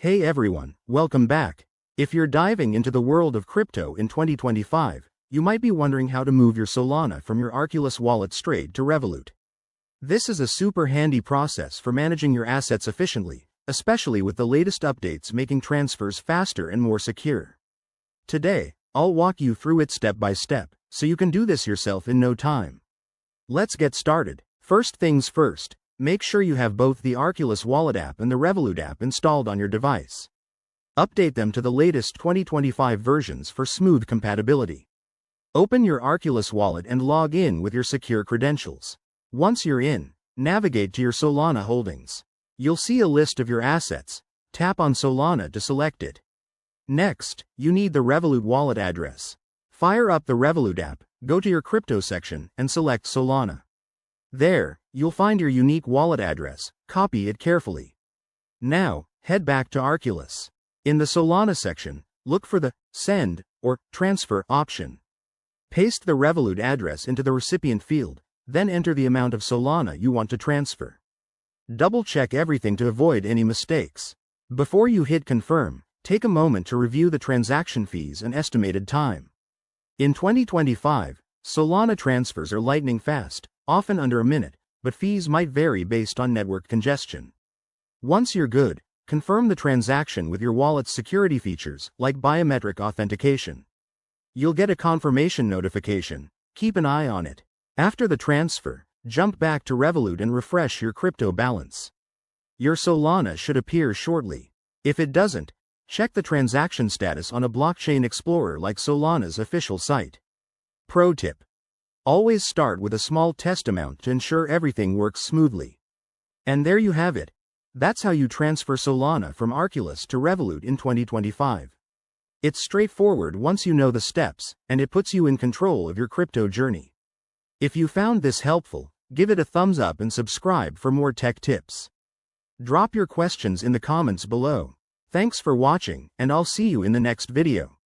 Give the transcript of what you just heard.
Hey everyone, welcome back. If you're diving into the world of crypto in 2025, you might be wondering how to move your Solana from your Arculus wallet straight to Revolut. This is a super handy process for managing your assets efficiently, especially with the latest updates making transfers faster and more secure. Today, I'll walk you through it step by step, so you can do this yourself in no time. Let's get started. First things first. Make sure you have both the Arculus Wallet app and the Revolut app installed on your device. Update them to the latest 2025 versions for smooth compatibility. Open your Arculus Wallet and log in with your secure credentials. Once you're in, navigate to your Solana holdings. You'll see a list of your assets. Tap on Solana to select it. Next, you need the Revolut Wallet address. Fire up the Revolut app, go to your crypto section, and select Solana. There, you'll find your unique wallet address. Copy it carefully. Now, head back to Arculus. In the Solana section, look for the Send or Transfer option. Paste the Revolut address into the recipient field, then enter the amount of Solana you want to transfer. Double-check everything to avoid any mistakes. Before you hit Confirm, take a moment to review the transaction fees and estimated time. In 2025, Solana transfers are lightning fast, often under a minute, but fees might vary based on network congestion. Once you're good, confirm the transaction with your wallet's security features, like biometric authentication. You'll get a confirmation notification. Keep an eye on it. After the transfer, jump back to Revolut and refresh your crypto balance. Your Solana should appear shortly. If it doesn't, check the transaction status on a blockchain explorer like Solana's official site. Pro tip: always start with a small test amount to ensure everything works smoothly. And there you have it. That's how you transfer Solana from Arculus to Revolut in 2025. It's straightforward once you know the steps, and it puts you in control of your crypto journey. If you found this helpful, give it a thumbs up and subscribe for more tech tips. Drop your questions in the comments below. Thanks for watching, and I'll see you in the next video.